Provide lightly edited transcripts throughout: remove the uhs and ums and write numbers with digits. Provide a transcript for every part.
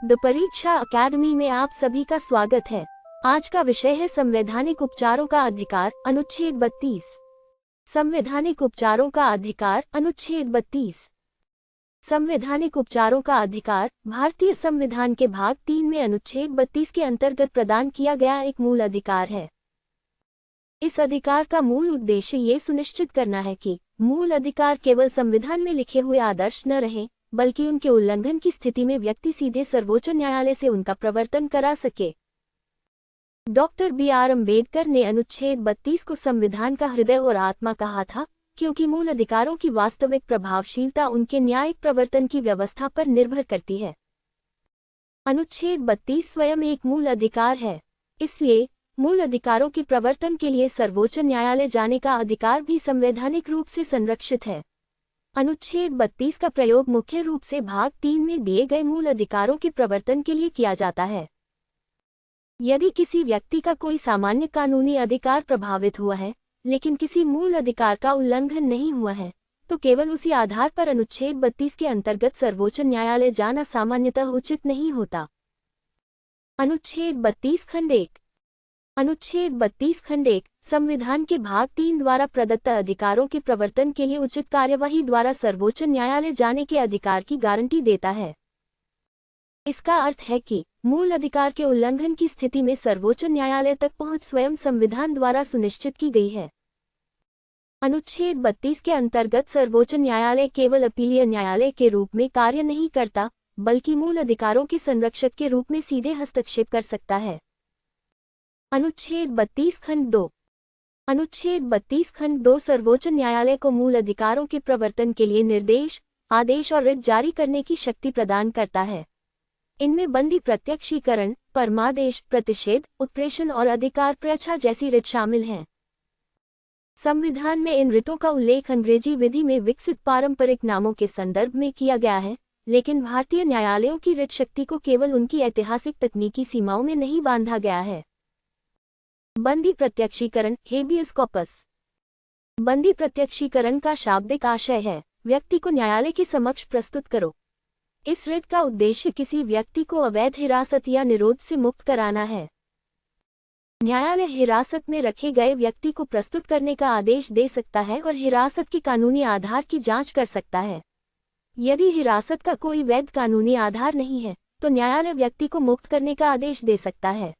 The परीक्षा academy में आप सभी का स्वागत है। आज का विषय है संवैधानिक उपचारों का अधिकार, अनुच्छेद 32। संवैधानिक उपचारों का अधिकार, अनुच्छेद 32। संवैधानिक उपचारों का अधिकार भारतीय संविधान के भाग 3 में अनुच्छेद 32 के अंतर्गत प्रदान किया गया एक मूल अधिकार है। इस अधिकार का मूल उद्देश्य ये सुनिश्चित करना है कि मूल अधिकार केवल संविधान में लिखे हुए आदर्श न रहें, बल्कि उनके उल्लंघन की स्थिति में व्यक्ति सीधे सर्वोच्च न्यायालय से उनका प्रवर्तन करा सके। Doctor B R. अम्बेडकर ने अनुच्छेद 32 को संविधान का हृदय और आत्मा कहा था, क्योंकि मूल अधिकारों की वास्तविक प्रभावशीलता उनके न्यायिक प्रवर्तन की व्यवस्था पर निर्भर करती है। अनुच्छेद 32 स्वयं एक मूल अधिकार है, इसलिए मूल अधिकारों के प्रवर्तन के लिए सर्वोच्च न्यायालय जाने का अधिकार भी संवैधानिक रूप से संरक्षित है। अनुच्छेद 32 का प्रयोग मुख्य रूप से भाग 3 में दिए गए मूल अधिकारों के प्रवर्तन के लिए किया जाता है। यदि किसी व्यक्ति का कोई सामान्य कानूनी अधिकार प्रभावित हुआ है, लेकिन किसी मूल अधिकार का उल्लंघन नहीं हुआ है, तो केवल उसी आधार पर अनुच्छेद 32 के अंतर्गत सर्वोच्च न्यायालय जाना सामान्यतः उचित नहीं होता। अनुच्छेद 32 खंड 1। अनुच्छेद 32 खंड 1 संविधान के भाग 3 द्वारा प्रदत्त अधिकारों के प्रवर्तन के लिए उचित कार्यवाही द्वारा सर्वोच्च न्यायालय जाने के अधिकार की गारंटी देता है। इसका अर्थ है कि मूल अधिकार के उल्लंघन की स्थिति में सर्वोच्च न्यायालय तक पहुंच स्वयं संविधान द्वारा सुनिश्चित की गई है। अनुच्छेद 32 के अंतर्गत सर्वोच्च न्यायालय केवल अपीलीय न्यायालय के रूप में कार्य नहीं करता, बल्कि मूल अधिकारों के संरक्षक के रूप में सीधे हस्तक्षेप कर सकता है। अनुच्छेद 32 खंड 2। अनुच्छेद 32 खंड 2 सर्वोच्च न्यायालय को मूल अधिकारों के प्रवर्तन के लिए निर्देश, आदेश और रिट जारी करने की शक्ति प्रदान करता है। इनमें बंदी प्रत्यक्षीकरण, परमादेश, प्रतिषेध, उत्प्रेषण और अधिकार प्रच्छा जैसी रिट शामिल हैं। संविधान में इन रिटों का उल्लेख अंग्रेजी विधि में विकसित पारंपरिक नामों के संदर्भ में किया गया है, लेकिन भारतीय न्यायालयों की रिट शक्ति को केवल उनकी ऐतिहासिक तकनीकी सीमाओं में नहीं बांधा गया है। बंदी प्रत्यक्षीकरण, हेबियस कॉर्पस। बंदी प्रत्यक्षीकरण का शाब्दिक आशय है, व्यक्ति को न्यायालय के समक्ष प्रस्तुत करो। इस रिट का उद्देश्य किसी व्यक्ति को अवैध हिरासत या निरोध से मुक्त कराना है। न्यायालय हिरासत में रखे गए व्यक्ति को प्रस्तुत करने का आदेश दे सकता है और हिरासत के कानूनी आधार की जांच कर सकता है। यदि हिरासत का कोई वैध कानूनी आधार नहीं है, तो न्यायालय व्यक्ति को मुक्त करने का आदेश दे सकता है।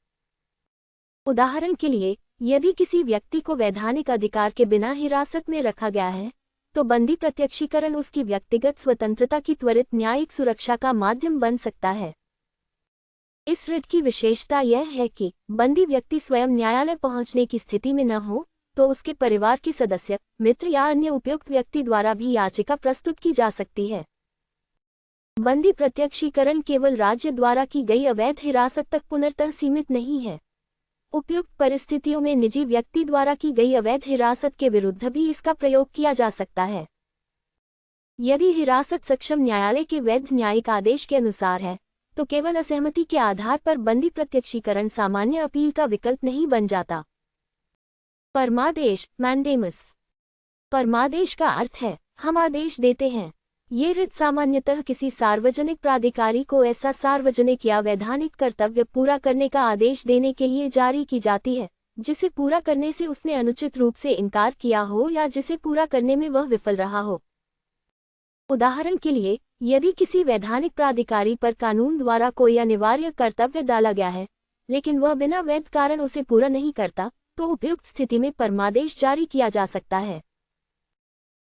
उदाहरण के लिए, यदि किसी व्यक्ति को वैधानिक अधिकार के बिना हिरासत में रखा गया है, तो बंदी प्रत्यक्षीकरण उसकी व्यक्तिगत स्वतंत्रता की त्वरित न्यायिक सुरक्षा का माध्यम बन सकता है। इस रिट की विशेषता यह है कि बंदी व्यक्ति स्वयं न्यायालय पहुंचने की स्थिति में न हो, तो उसके परिवार के सदस्य, मित्र या अन्य उपयुक्त व्यक्ति द्वारा भी याचिका प्रस्तुत की जा सकती है। बंदी प्रत्यक्षीकरण केवल राज्य द्वारा की गई अवैध हिरासत तक पुनर्तः सीमित नहीं है। उपयुक्त परिस्थितियों में निजी व्यक्ति द्वारा की गई अवैध हिरासत के विरुद्ध भी इसका प्रयोग किया जा सकता है। यदि हिरासत सक्षम न्यायालय के वैध न्यायिक आदेश के अनुसार है, तो केवल असहमति के आधार पर बंदी प्रत्यक्षीकरण सामान्य अपील का विकल्प नहीं बन जाता। परमादेश, मैंडेमस। परमादेश का अर्थ है, हम आदेश देते हैं। ये रिट सामान्यतः किसी सार्वजनिक प्राधिकारी को ऐसा सार्वजनिक या वैधानिक कर्तव्य पूरा करने का आदेश देने के लिए जारी की जाती है, जिसे पूरा करने से उसने अनुचित रूप से इनकार किया हो या जिसे पूरा करने में वह विफल रहा हो। उदाहरण के लिए, यदि किसी वैधानिक प्राधिकारी पर कानून द्वारा कोई अनिवार्य कर्तव्य डाला गया है, लेकिन वह बिना वैध कारण उसे पूरा नहीं करता, तो उपयुक्त स्थिति में परमादेश जारी किया जा सकता है।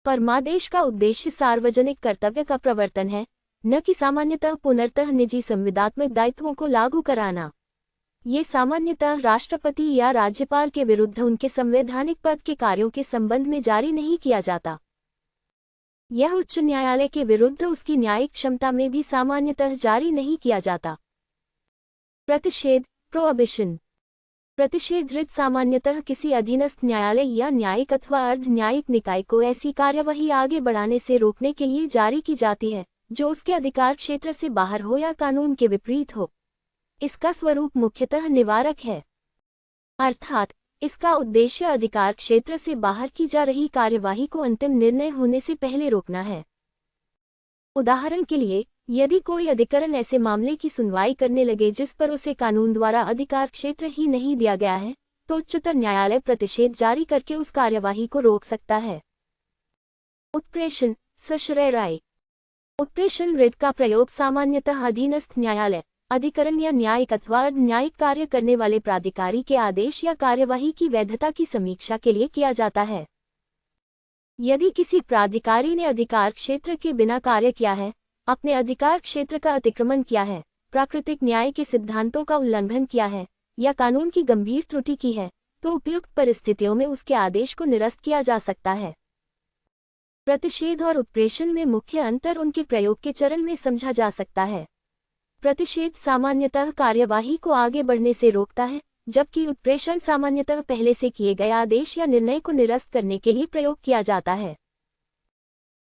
परमादेश का उद्देश्य सार्वजनिक कर्तव्य का प्रवर्तन है, न कि सामान्यतः पुनर्तः निजी संविदात्मक दायित्वों को लागू कराना। ये सामान्यतः राष्ट्रपति या राज्यपाल के विरुद्ध उनके संवैधानिक पद के कार्यों के संबंध में जारी नहीं किया जाता। यह उच्च न्यायालय के विरुद्ध उसकी न्यायिक क्षमता में भी सामान्यतः जारी नहीं किया जाता। प्रतिषेध, प्रोहिबिशन। प्रतिषेध रिट सामान्यतः किसी अधीनस्थ न्यायालय या न्यायिक अथवा अर्ध न्यायिक निकाय को ऐसी कार्यवाही आगे बढ़ाने से रोकने के लिए जारी की जाती है, जो उसके अधिकार क्षेत्र से बाहर हो या कानून के विपरीत हो। इसका स्वरूप मुख्यतः निवारक है, अर्थात इसका उद्देश्य अधिकार क्षेत्र से बाहर की जा रही कार्यवाही को अंतिम निर्णय होने से पहले रोकना है। उदाहरण के लिए, यदि कोई अधिकरण ऐसे मामले की सुनवाई करने लगे जिस पर उसे कानून द्वारा अधिकार क्षेत्र ही नहीं दिया गया है, तो उच्चतर न्यायालय प्रतिषेध जारी करके उस कार्यवाही को रोक सकता है। उत्प्रेषण सश्रय राय। उत्प्रेषण रिट का प्रयोग सामान्यतः अधीनस्थ न्यायालय, अधिकरण या न्यायिक अथवा अर्ध न्यायिक कार्य करने वाले प्राधिकारी के आदेश या कार्यवाही की वैधता की समीक्षा के लिए किया जाता है। यदि किसी प्राधिकारी ने अधिकार क्षेत्र के बिना कार्य किया है, अपने अधिकार क्षेत्र का अतिक्रमण किया है, प्राकृतिक न्याय के सिद्धांतों का उल्लंघन किया है या कानून की गंभीर त्रुटि की है, तो उपयुक्त परिस्थितियों में उसके आदेश को निरस्त किया जा सकता है। प्रतिषेध और उत्प्रेषण में मुख्य अंतर उनके प्रयोग के चरण में समझा जा सकता है। प्रतिषेध सामान्यतः कार्यवाही को आगे बढ़ने से रोकता है, जबकि उत्प्रेषण सामान्यतः पहले से किए गए आदेश या निर्णय को निरस्त करने के लिए प्रयोग किया जाता है।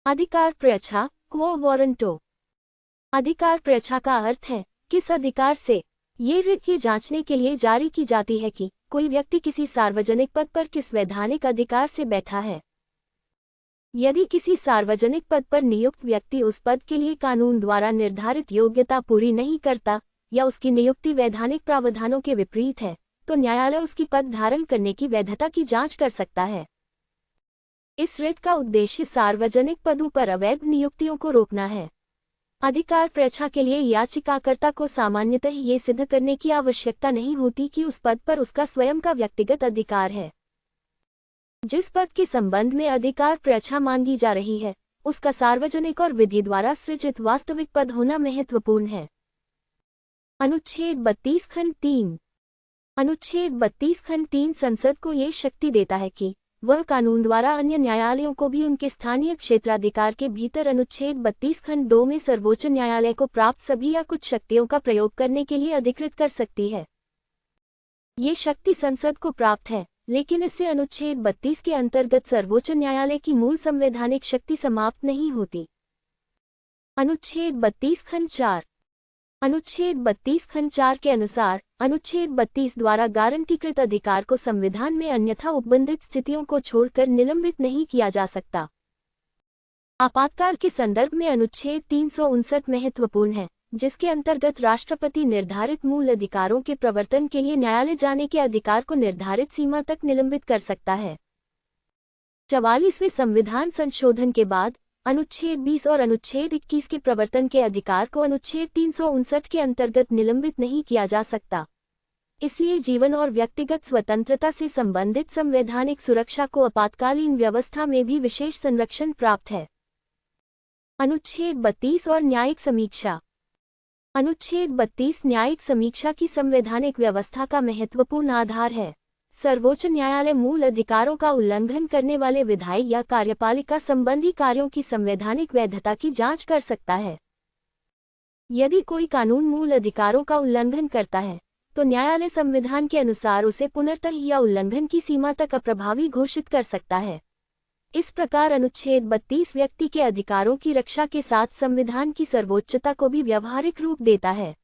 अधिकार प्रयच्छा क्वो वारंटो। अधिकार प्रयच्छा का अर्थ है किस अधिकार से ये रिट ये जांचने के लिए जारी की जाती है कि कोई व्यक्ति किसी सार्वजनिक पद पर किस वैधानिक अधिकार से बैठा है। यदि किसी सार्वजनिक पद पर नियुक्त व्यक्ति उस पद के लिए कानून द्वारा निर्धारित योग्यता पूरी नहीं करता या उसकी नियुक्ति वैधानिक प्रावधानों के विपरीत है, तो न्यायालय उसकी पद धारण करने की वैधता की जांच कर सकता है। इस रिट का उद्देश्य सार्वजनिक पदों पर अवैध नियुक्तियों को रोकना है। अधिकार प्रयच्छा के लिए याचिकाकर्ता को सामान्यतः ये सिद्ध करने की आवश्यकता नहीं होती कि उस पद पर उसका स्वयं का व्यक्तिगत अधिकार है। जिस पद के संबंध में अधिकार प्रयच्छा मांगी जा रही है, उसका सार्वजनिक और विधि द्वारा सृजित वास्तविक पद होना महत्वपूर्ण है। अनुच्छेद 32 खंड 3। अनुच्छेद 32 खंड 3 संसद को ये शक्ति देता है कि वह कानून द्वारा अन्य न्यायालयों को भी उनके स्थानीय क्षेत्राधिकार के भीतर अनुच्छेद 32 खंड 2 में सर्वोच्च न्यायालय को प्राप्त सभी या कुछ शक्तियों का प्रयोग करने के लिए अधिकृत कर सकती है। ये शक्ति संसद को प्राप्त है, लेकिन इससे अनुच्छेद 32 के अंतर्गत सर्वोच्च न्यायालय की मूल संवैधानिक शक्ति समाप्त नहीं होती। अनुच्छेद 32 खंड 4। अनुच्छेद 32 खंड 4 के अनुसार अनुच्छेद 32 द्वारा गारंटीकृत अधिकार को संविधान में अन्यथा उपबंधित स्थितियों को छोड़कर निलंबित नहीं किया जा सकता। आपातकाल के संदर्भ में अनुच्छेद 359 महत्वपूर्ण है, जिसके अंतर्गत राष्ट्रपति निर्धारित मूल अधिकारों के प्रवर्तन के लिए न्यायालय जाने के अधिकार को निर्धारित सीमा तक निलंबित कर सकता है। 44वें संविधान संशोधन के बाद अनुच्छेद 20 और अनुच्छेद 21 के प्रवर्तन के अधिकार को अनुच्छेद 359 के अंतर्गत निलंबित नहीं किया जा सकता। इसलिए जीवन और व्यक्तिगत स्वतंत्रता से संबंधित संवैधानिक सुरक्षा को आपातकालीन व्यवस्था में भी विशेष संरक्षण प्राप्त है। अनुच्छेद 32 और न्यायिक समीक्षा। अनुच्छेद 32 न्यायिक समीक्षा की संवैधानिक व्यवस्था का महत्वपूर्ण आधार है। सर्वोच्च न्यायालय मूल अधिकारों का उल्लंघन करने वाले विधायी या कार्यपालिका संबंधी कार्यों की संवैधानिक वैधता की जांच कर सकता है। यदि कोई कानून मूल अधिकारों का उल्लंघन करता है, तो न्यायालय संविधान के अनुसार उसे पुनर्तः या उल्लंघन की सीमा तक अप्रभावी घोषित कर सकता है। इस प्रकार अनुच्छेद 32 व्यक्ति के अधिकारों की रक्षा के साथ संविधान की सर्वोच्चता को भी व्यावहारिक रूप देता है।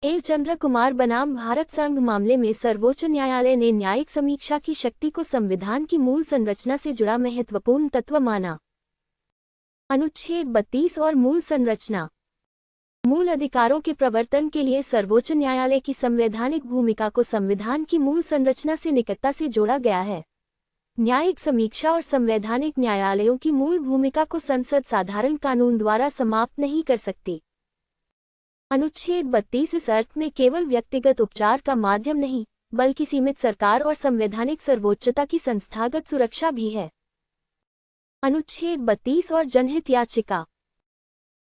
एल चंद्र कुमार बनाम भारत संघ मामले में सर्वोच्च न्यायालय ने न्यायिक समीक्षा की शक्ति को संविधान की मूल संरचना से जुड़ा महत्वपूर्ण तत्व माना। अनुच्छेद 32 और मूल संरचना। मूल अधिकारों के प्रवर्तन के लिए सर्वोच्च न्यायालय की संवैधानिक भूमिका को संविधान की मूल संरचना से निकटता से जोड़ा गया है। न्यायिक समीक्षा और संवैधानिक न्यायालयों की मूल भूमिका को संसद साधारण कानून द्वारा समाप्त नहीं कर सकती। अनुच्छेद 32 इस अर्थ में केवल व्यक्तिगत उपचार का माध्यम नहीं, बल्कि सीमित सरकार और संवैधानिक सर्वोच्चता की संस्थागत सुरक्षा भी है। अनुच्छेद 32 और जनहित याचिका।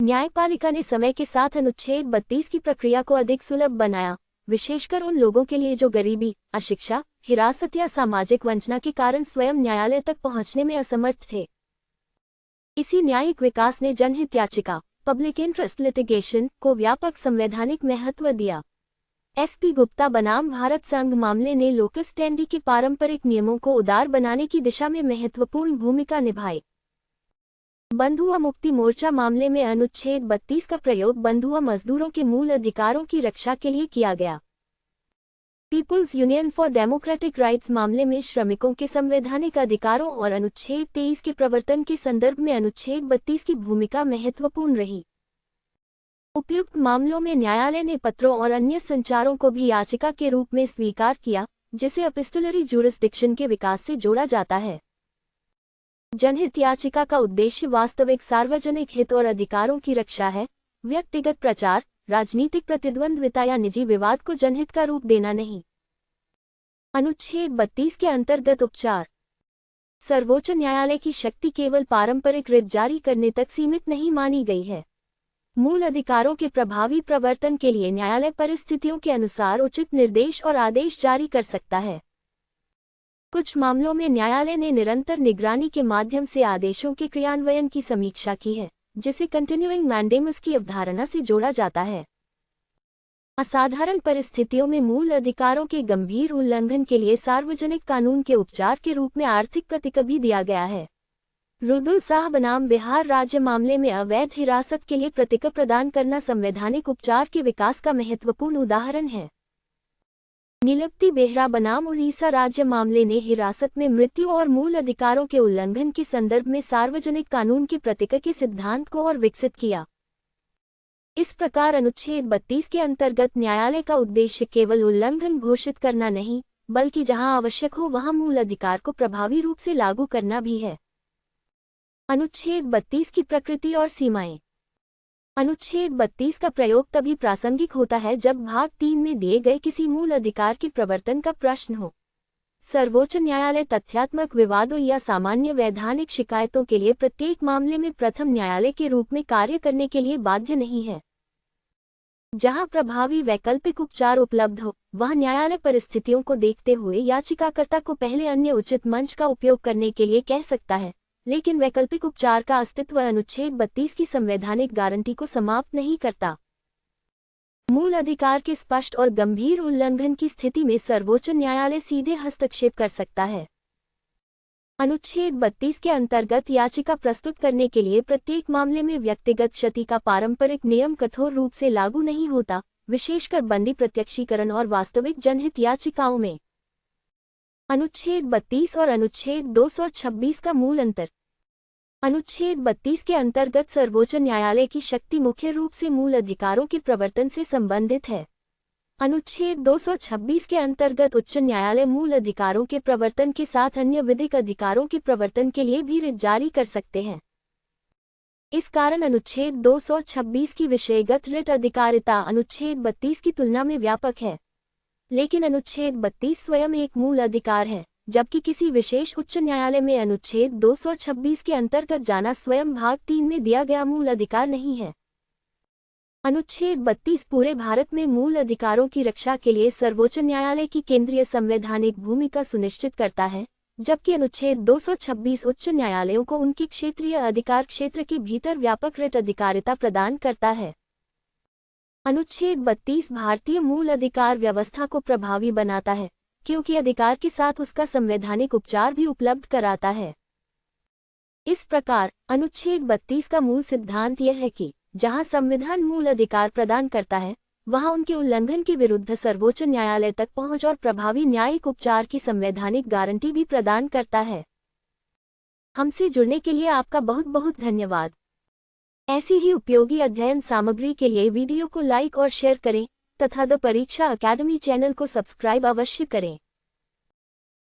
न्यायपालिका ने समय के साथ अनुच्छेद 32 की प्रक्रिया को अधिक सुलभ बनाया, विशेषकर उन लोगों के लिए जो गरीबी, अशिक्षा, हिरासत या सामाजिक वंचना के कारण स्वयं न्यायालय तक पहुंचने में असमर्थ थे। इसी न्यायिक विकास ने जनहित याचिका, पब्लिक इंटरेस्ट लिटिगेशन, को व्यापक संवैधानिक महत्व दिया। एसपी गुप्ता बनाम भारत संघ मामले ने लोकस स्टैंडी के पारंपरिक नियमों को उदार बनाने की दिशा में महत्वपूर्ण भूमिका निभाई। बंधुआ मुक्ति मोर्चा मामले में अनुच्छेद 32 का प्रयोग बंधुआ मजदूरों के मूल अधिकारों की रक्षा के लिए किया गया। People's union for democratic rights मामले में श्रमिकों के संवैधानिक अधिकारों और अनुच्छेद 23 के प्रवर्तन के संदर्भ में अनुच्छेद 32 की भूमिका महत्वपूर्ण रही। उपयुक्त मामलों में न्यायालय ने पत्रों और अन्य संचारों को भी याचिका के रूप में स्वीकार किया, जिसे एपिस्टोलरी जुरिस्डिक्शन के विकास से जोड़ा जाता है। जनहित याचिका का उद्देश्य वास्तविक सार्वजनिक हित और अधिकारों की रक्षा है, व्यक्तिगत प्रचार, राजनीतिक प्रतिद्वंद्विता या निजी विवाद को जनहित का रूप देना नहीं। अनुच्छेद 32 के अंतर्गत उपचार। सर्वोच्च न्यायालय की शक्ति केवल पारंपरिक रिट जारी करने तक सीमित नहीं मानी गई है। मूल अधिकारों के प्रभावी प्रवर्तन के लिए न्यायालय परिस्थितियों के अनुसार उचित निर्देश और आदेश जारी कर सकता है। कुछ मामलों में न्यायालय ने निरंतर निगरानी के माध्यम से आदेशों के क्रियान्वयन की समीक्षा की है, जिसे कंटिन्यूइंग मैंडेमस की अवधारणा से जोड़ा जाता है। असाधारण परिस्थितियों में मूल अधिकारों के गंभीर उल्लंघन के लिए सार्वजनिक कानून के उपचार के रूप में आर्थिक प्रतिक्रिया भी दिया गया है। रुदुल शाह बनाम बिहार राज्य मामले में अवैध हिरासत के लिए प्रतिक्रिया प्रदान करना संवैधानिक उपचार के विकास का महत्वपूर्ण उदाहरण है। नीलप्ति बेहरा बनाम उड़ीसा राज्य मामले ने हिरासत में मृत्यु और मूल अधिकारों के उल्लंघन के संदर्भ में सार्वजनिक कानून की प्रतिक्रिया के सिद्धांत को और विकसित किया। इस प्रकार अनुच्छेद 32 के अंतर्गत न्यायालय का उद्देश्य केवल उल्लंघन घोषित करना नहीं, बल्कि जहां आवश्यक हो वहां मूल अधिकार को प्रभावी रूप से लागू करना भी है। अनुच्छेद 32 की प्रकृति और सीमाएं। अनुच्छेद 32 का प्रयोग तभी प्रासंगिक होता है जब भाग 3 में दिए गए किसी मूल अधिकार के प्रवर्तन का प्रश्न हो। सर्वोच्च न्यायालय तथ्यात्मक विवादों या सामान्य वैधानिक शिकायतों के लिए प्रत्येक मामले में प्रथम न्यायालय के रूप में कार्य करने के लिए बाध्य नहीं है। जहां प्रभावी वैकल्पिक उपचार उपलब्ध हो, वह न्यायालय परिस्थितियों को देखते हुए याचिकाकर्ता को पहले अन्य उचित मंच का उपयोग करने के लिए कह सकता है, लेकिन वैकल्पिक उपचार का अस्तित्व अनुच्छेद 32 की संवैधानिक गारंटी को समाप्त नहीं करता। मूल अधिकार के स्पष्ट और गंभीर उल्लंघन की स्थिति में सर्वोच्च न्यायालय सीधे हस्तक्षेप कर सकता है। अनुच्छेद 32 के अंतर्गत याचिका प्रस्तुत करने के लिए प्रत्येक मामले में व्यक्तिगत क्षति का पारंपरिक नियम कठोर रूप से लागू नहीं होता, विशेषकर बंदी प्रत्यक्षीकरण और वास्तविक जनहित याचिकाओं में। अनुच्छेद 32 और अनुच्छेद 226 का मूल अंतर। अनुच्छेद 32 के अंतर्गत सर्वोच्च न्यायालय की शक्ति मुख्य रूप से मूल अधिकारों के प्रवर्तन से संबंधित है। अनुच्छेद 226 के अंतर्गत उच्च न्यायालय मूल अधिकारों के प्रवर्तन के साथ अन्य विधिक अधिकारों के प्रवर्तन के लिए भी रिट जारी कर सकते हैं। इस कारण अनुच्छेद 226 की विषयगत रिट अधिकारिता अनुच्छेद 32 की तुलना में व्यापक है। लेकिन अनुच्छेद 32 स्वयं एक मूल अधिकार है, जबकि किसी विशेष उच्च न्यायालय में अनुच्छेद 226 के अंतर्गत जाना स्वयं भाग 3 में दिया गया मूल अधिकार नहीं है। अनुच्छेद 32 पूरे भारत में मूल अधिकारों की रक्षा के लिए सर्वोच्च न्यायालय की केंद्रीय संवैधानिक भूमिका सुनिश्चित करता है, जबकि अनुच्छेद 226 उच्च न्यायालयों को उनके क्षेत्रीय अधिकार क्षेत्र के भीतर व्यापक रिट अधिकारिता प्रदान करता है। अनुच्छेद 32 भारतीय मूल अधिकार व्यवस्था को प्रभावी बनाता है, क्योंकि अधिकार के साथ उसका संवैधानिक उपचार भी उपलब्ध कराता है। इस प्रकार अनुच्छेद 32 का मूल सिद्धांत यह है कि जहां संविधान मूल अधिकार प्रदान करता है, वहां उनके उल्लंघन के विरुद्ध सर्वोच्च न्यायालय तक पहुंच और प्रभावी न्यायिक उपचार की संवैधानिक गारंटी भी प्रदान करता है। हमसे जुड़ने के लिए आपका बहुत बहुत धन्यवाद। ऐसी ही उपयोगी अध्ययन सामग्री के लिए वीडियो को लाइक और शेयर करें तथा द परीक्षा अकेडमी चैनल को सब्सक्राइब अवश्य करें।